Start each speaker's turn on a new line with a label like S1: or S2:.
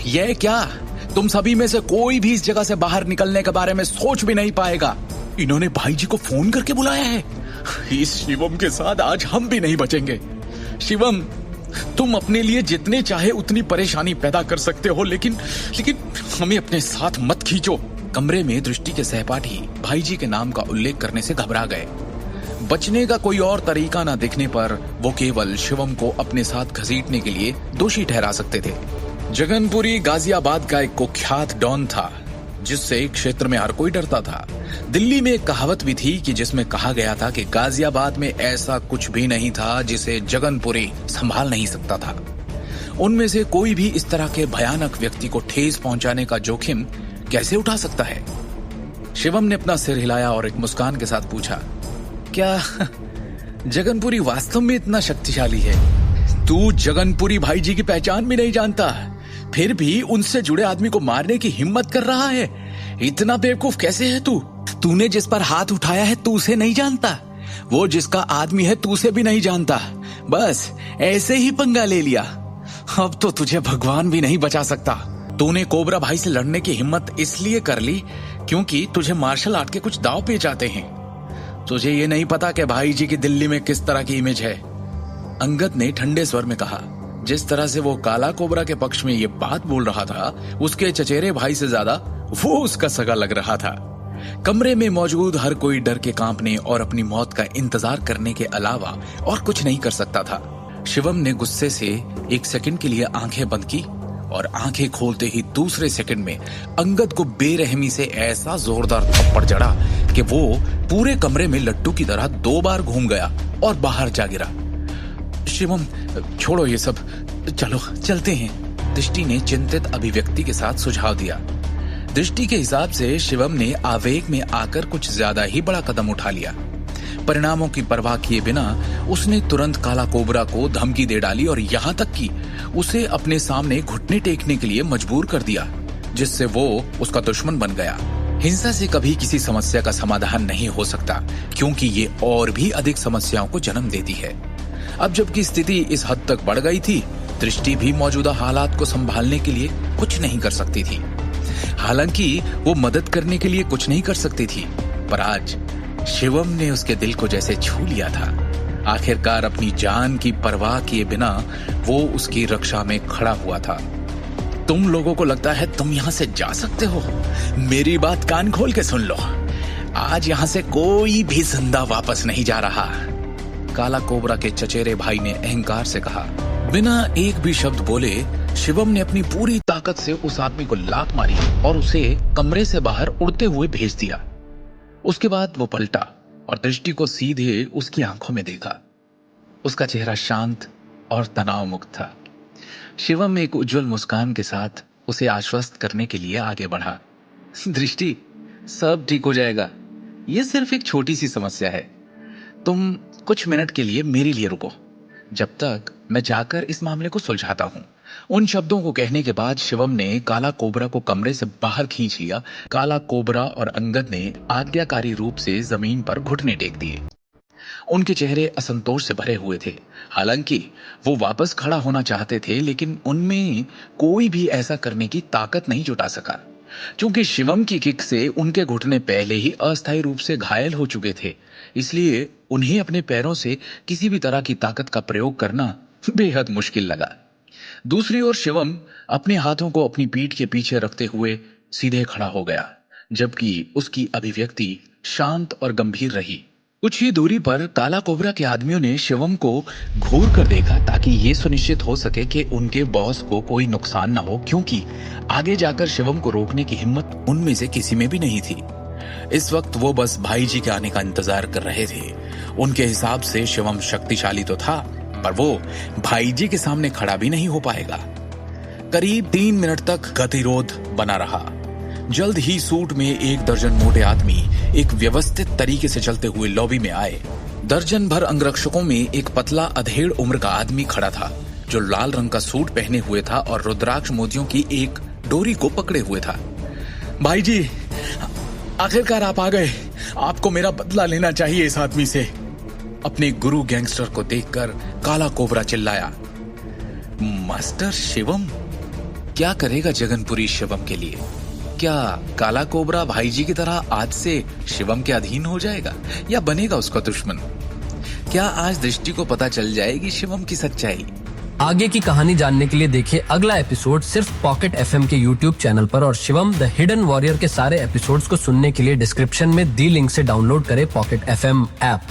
S1: ये क्या? तुम सभी में से कोई भी इस जगह से बाहर निकलने के बारे में सोच भी नहीं पाएगा। इन्होंने भाई जी को फोन करके बुलाया है। इस शिवम के साथ आज हम भी नहीं बचेंगे। शिवम, तुम अपने लिए जितने चाहे उतनी परेशानी पैदा कर सकते हो, लेकिन हमें अपने साथ मत खींचो। कमरे में दृष्टि के सहपाठी भाई जी के नाम का उल्लेख करने से घबरा गए। बचने का कोई और तरीका न दिखने पर वो केवल शिवम को अपने साथ घसीटने के लिए दोषी ठहरा सकते थे। जगनपुरी गाजियाबाद का एक कुख्यात डॉन था, जिससे क्षेत्र में हर कोई डरता था। दिल्ली में एक कहावत भी थी कि जिसमें कहा गया था कि गाजियाबाद में ऐसा कुछ भी नहीं था जिसे जगनपुरी संभाल नहीं सकता था। उनमें से कोई भी इस तरह के भयानक व्यक्ति को ठेस पहुंचाने का जोखिम कैसे उठा सकता है? शिवम ने अपना सिर हिलाया और एक मुस्कान के साथ पूछा, क्या जगनपुरी वास्तव में इतना शक्तिशाली है? तू जगनपुरी भाई जी की पहचान भी नहीं जानता, फिर भी उनसे जुड़े आदमी को मारने की हिम्मत कर रहा है। इतना बेवकूफ कैसे है तू? तूने जिस पर हाथ उठाया है तू उसे नहीं जानता, वो जिसका आदमी है तू उसे भी नहीं जानता, बस ऐसे ही पंगा ले लिया। अब तो तुझे भगवान भी नहीं बचा सकता। तूने कोबरा भाई से लड़ने की हिम्मत इसलिए कर ली क्योंकि तुझे मार्शल आर्ट के कुछ दांव पेच आते हैं। तुझे ये नहीं पता कि भाई जी की दिल्ली में किस तरह की इमेज है। अंगद ने ठंडे स्वर में कहा। जिस तरह से वो काला कोबरा के पक्ष में ये बात बोल रहा था, उसके चचेरे भाई से ज्यादा वो उसका सगा लग रहा था। कमरे में मौजूद हर कोई डर के कांपने और अपनी मौत का इंतजार करने के अलावा और कुछ नहीं कर सकता था। शिवम ने गुस्से से एक सेकंड के लिए आंखें बंद की और आंखें खोलते ही दूसरे सेकंड में अंगद को बेरहमी से ऐसा जोरदार थप्पड़ जड़ा कि वो पूरे कमरे में लट्टू की तरह 2 बार घूम गया और बाहर जा गिरा। शिवम, छोड़ो ये सब, चलो चलते हैं, दृष्टि ने चिंतित अभिव्यक्ति के साथ सुझाव दिया। दृष्टि के हिसाब से शिवम ने आवेग में आकर कुछ ज्यादा ही बड़ा कदम उठा लिया। परिणामों की परवाह किए बिना उसने तुरंत काला कोबरा को धमकी दे डाली और यहाँ तक कि उसे अपने सामने घुटने टेकने के लिए मजबूर कर दिया, जिससे वो उसका दुश्मन बन गया। हिंसा से कभी किसी समस्या का समाधान नहीं हो सकता, क्योंकि ये और भी अधिक समस्याओं को जन्म देती है। अब जबकि स्थिति इस हद तक बढ़ गई थी, दृष्टि भी मौजूदा हालात को संभालने के लिए कुछ नहीं कर सकती थी। हालांकि वो मदद करने के लिए कुछ नहीं कर सकती थी, पर आज शिवम ने उसके दिल को जैसे छू लिया था। आखिरकार अपनी जान की परवाह किए बिना वो उसकी रक्षा में खड़ा हुआ था। तुम लोगों को लगता है तुम यहाँ से जा सकते हो? मेरी बात कान खोल के सुन लो, आज यहाँ से कोई भी जिंदा वापस नहीं जा रहा। काला कोबरा के चचेरे भाई ने अहंकार से कहा। बिना एक भी शब्द बोले शिवम ने अपनी पूरी ताकत से उस आदमी को लात मारी और उसे कमरे से बाहर उड़ते हुए भेज दिया। उसके बाद वो पलटा और दृष्टि को सीधे उसकी आंखों में देखा। उसका चेहरा शांत और तनाव मुक्त था। शिवम एक उज्जवल मुस्कान के साथ उसे आश्वस्त करने के लिए आगे बढ़ा। दृष्टि, सब ठीक हो जाएगा, ये सिर्फ एक छोटी सी समस्या है। तुम कुछ मिनट के लिए मेरे लिए रुको, जब तक मैं जाकर इस मामले को सुलझाता हूं। उन शब्दों को कहने के बाद शिवम ने काला कोबरा को कमरे से बाहर खींच लिया। काला कोबरा और अंगद ने आज्ञाकारी रूप से जमीन पर घुटने टेक दिए। उनके चेहरे असंतोष से भरे हुए थे। हालांकि वो वापस खड़ा होना चाहते थे, लेकिन उनमें कोई भी ऐसा करने की ताकत नहीं जुटा सका, क्योंकि शिवम की किक से उनके घुटने पहले ही अस्थायी रूप से घायल हो चुके थे। इसलिए उन्हें अपने पैरों से किसी भी तरह की ताकत का प्रयोग करना बेहद मुश्किल लगा। दूसरी ओर शिवम अपने हाथों को अपनी पीठ के पीछे रखते हुए सीधे खड़ा हो गया, जबकि उसकी अभिव्यक्ति शांत और गंभीर रही। कुछ ही दूरी पर काला कोबरा के आदमियों ने शिवम को घूर कर देखा, ताकि ये सुनिश्चित हो सके कि उनके बॉस को कोई नुकसान न हो, क्योंकि आगे जाकर शिवम को रोकने की हिम्मत उनमें से किसी में भी नहीं थी। इस वक्त वो बस भाई जी के आने का इंतजार कर रहे थे। उनके हिसाब से शिवम शक्तिशाली तो था, पर वो भाई जी के सामने खड़ा भी नहीं हो पाएगा। करीब 3 मिनट तक गतिरोध बना रहा। जल्द ही सूट में 1 दर्जन मोटे आदमी एक व्यवस्थित तरीके से चलते हुए लॉबी में आए। दर्जन भर अंगरक्षकों में एक पतला अधेड़ उम्र का आदमी खड़ा था, जो लाल रंग का सूट पहने हुए था और रुद्राक्ष मोतियों की एक डोरी को पकड़े हुए था। भाई जी, आखिरकार आप आ गए। आपको मेरा बदला लेना चाहिए इस आदमी से। अपने गुरु गैंगस्टर को देखकर काला कोबरा चिल्लाया। मास्टर शिवम, क्या करेगा जगनपुरी शिवम के लिए? क्या काला कोबरा भाई जी की तरह आज से शिवम के अधीन हो जाएगा या बनेगा उसका दुश्मन? क्या आज दृष्टि को पता चल जाएगी शिवम की सच्चाई?
S2: आगे की कहानी जानने के लिए देखिए अगला एपिसोड सिर्फ पॉकेट एफएम के यूट्यूब चैनल पर और शिवम द हिडन वॉरियर के सारे एपिसोड्स को सुनने के लिए डिस्क्रिप्शन में दी लिंक से डाउनलोड करें पॉकेट एफएम ऐप।